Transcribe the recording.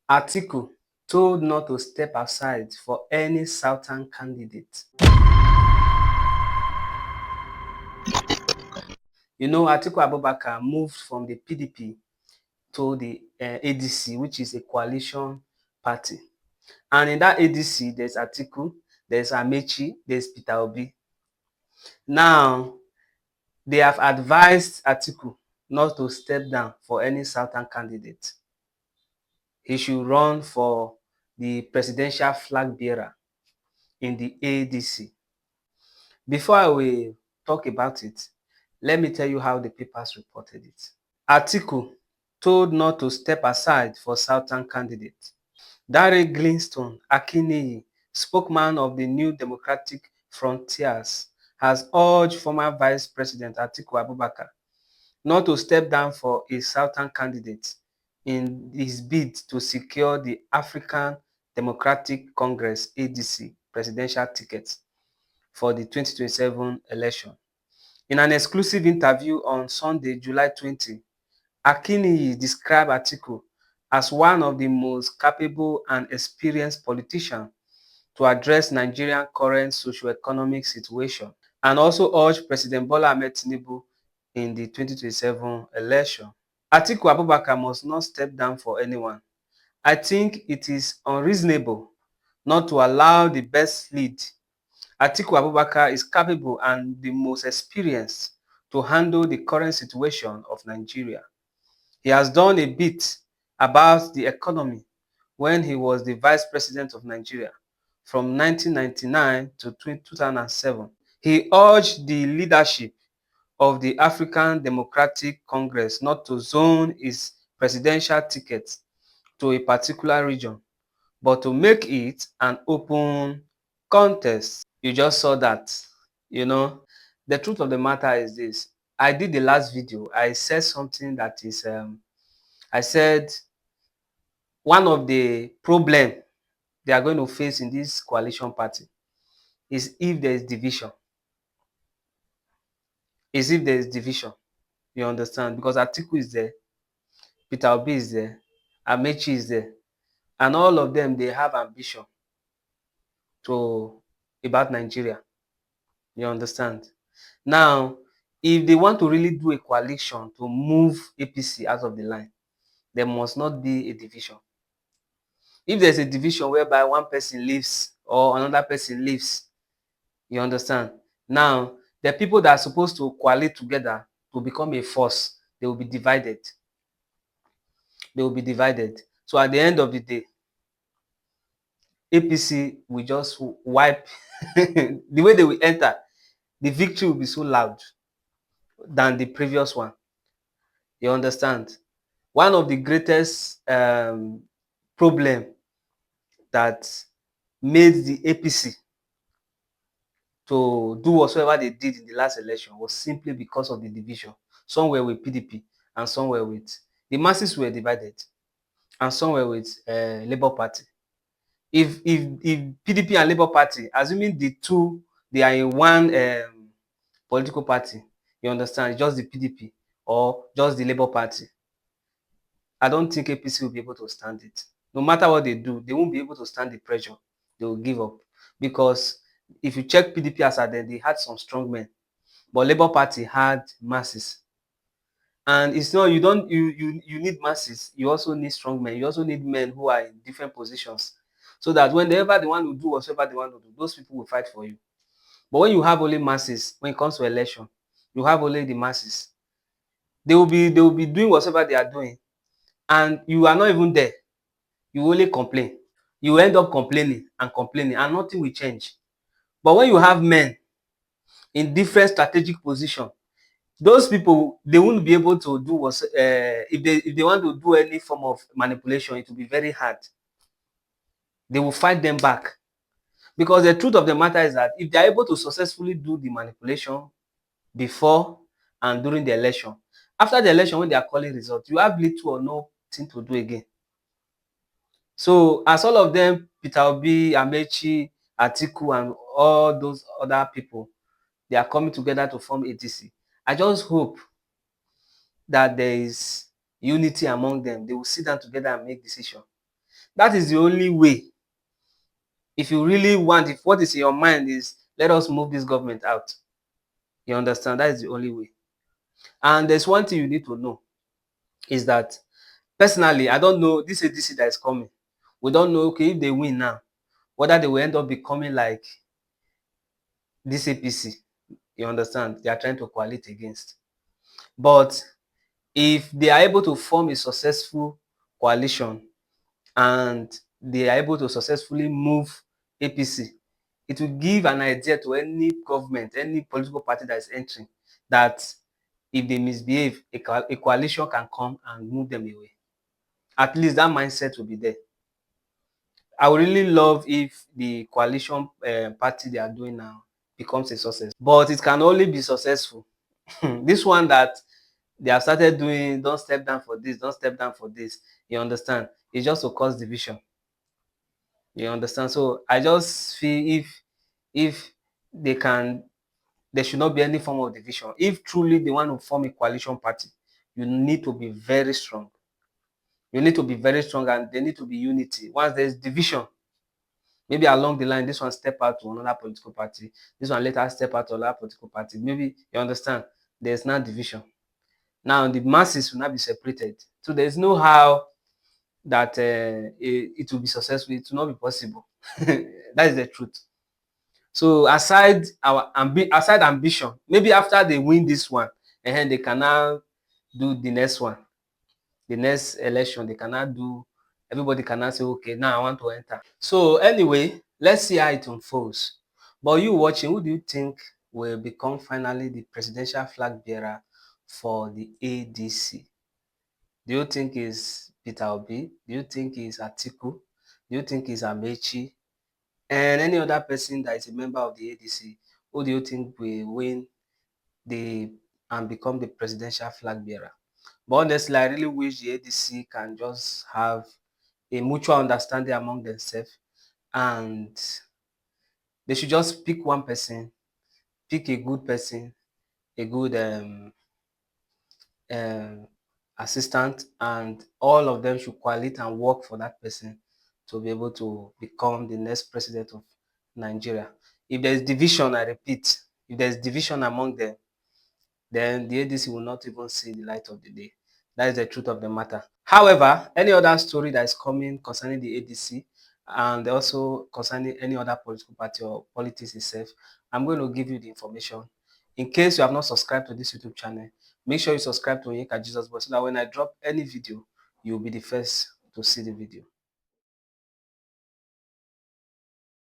Atiku told not to step aside for any southern candidate. You know, Atiku Abubakar moved from the PDP to the ADC, which is a coalition party. And in that ADC, there's Atiku, there's Amaechi, there's peterobi. Now, they have advised Atiku not to step down for any southern candidate. He should run for the presidential flag bearer in the ADC. Before I will talk about it, let me tell you how the papers reported it. Atiku told not to step aside for southern candidate. Dare Glinstone Akiniyi, spokesman of the New Democratic Frontiers, has urged former Vice President Atiku Abubakar not to step down for a southern candidate in his bid to secure the African Democratic Congress ADC presidential ticket for the 2027 election. In an exclusive interview on Sunday, July 20, Akiniyi described Atiku as one of the most capable and experienced politicians to address Nigerian current socio-economic situation, and also urged President Bola Ahmed Tinubu in the 2027 election. Atiku Abubakar must not step down for anyone. I think it is unreasonable not to allow the best lead. Atiku Abubakar is capable and the most experienced to handle the current situation of Nigeria. He has done a bit about the economy when he was the Vice President of Nigeria from 1999 to 2007. He urged the leadership of the African Democratic Congress not to zone his presidential ticket to a particular region, but to make it an open contest. You just saw that. You know, the truth of the matter is this. I did the last video. I said something that is, I said one of the problems they are going to face in this coalition party is if there is division. Is if there is division. You understand? Because Atiku is there, peterobi is there, Amaechi is there, and all of them, they have ambition to about Nigeria. You understand? Now, if they want to really do a coalition to move APC out of the line, there must not be a division. If there's a division whereby one person leaves or another person leaves, you understand? Now, the people that are supposed to coalesce together to become a force, they will be divided. They will be divided. So at the end of the day, APC will just wipe the way they will enter, the victory will be so loud than the previous one. You understand? One of the greatest problem that made the APC to do whatsoever they did in the last election was simply because of the division. Some were with PDP and some were with the masses were divided, and some were with Labour Party. If PDP and Labour Party, assuming the two they are in one political party, you understand, just the PDP or just the Labour Party, I don't think APC will be able to stand it. No matter what they do, they won't be able to stand the pressure. They will give up. Because if you check PDP as at then, they had some strong men. But Labour Party had masses. And it's not, you need masses. You also need strong men. You also need men who are in different positions. So that whenever they want to do whatever they want to do, those people will fight for you. But when you have only masses, when it comes to election, you have only the masses. They will be doing whatever they are doing. And you are not even there. You only complain. You end up complaining and nothing will change. But when you have men in different strategic position, those people, they won't be able to do what if they want to do any form of manipulation, it will be very hard. They will fight them back. Because the truth of the matter is that if they are able to successfully do the manipulation before and during the election, after the election, when they are calling results, you have little or nothing to do again. So as all of them, peterobi, Amaechi, Atiku, and all those other people, they are coming together to form ADC. I just hope that there is unity among them. They will sit down together and make decisions. That is the only way. If you really want, if what is in your mind is let us move this government out, you understand, that is the only way. And there's one thing you need to know is that personally, I don't know this ADC that is coming. We don't know, okay, if they win now, whether they will end up becoming like this APC. You understand? They are trying to coalesce against. But if they are able to form a successful coalition and they are able to successfully move APC, it will give an idea to any government, any political party that is entering, that if they misbehave, a coalition can come and move them away. At least that mindset will be there. I would really love if the coalition party they are doing now becomes a success, but it can only be successful. This one that they have started doing, don't step down for this, don't step down for this, you understand, it's just to cause division. You understand? So I just feel if they can, there should not be any form of division. If truly they want to form a coalition party, you need to be very strong. You need to be very strong, and there need to be unity. Once there's division, maybe along the line, this one step out to another political party, this one later step out to another political party. Maybe you understand, there's not division. Now the masses will not be separated. So there's no how that it will be successful. It will not be possible. That is the truth. So aside aside ambition, maybe after they win this one, and then they can now do the next one, the next election. They cannot do. Everybody cannot say, okay, now I want to enter. So anyway, let's see how it unfolds. But you watching, who do you think will become finally the presidential flag bearer for the ADC? Do you think is Peter Obi? Do you think is Atiku? Do you think is Amaechi? And any other person that is a member of the ADC, who do you think will win the and become the presidential flag bearer? But honestly, I really wish the ADC can just have a mutual understanding among themselves, and they should just pick one person, pick a good person, a good um, assistant, and all of them should coalesce and work for that person to be able to become the next president of Nigeria. If there's division, I repeat, if there's division among them, then the ADC will not even see the light of the day. That is the truth of the matter. However, any other story that is coming concerning the ADC and also concerning any other political party or politics itself, I'm going to give you the information. In case you have not subscribed to this YouTube channel, make sure you subscribe to Onyeka Jesus Boy so that when I drop any video, you'll be the first to see the video.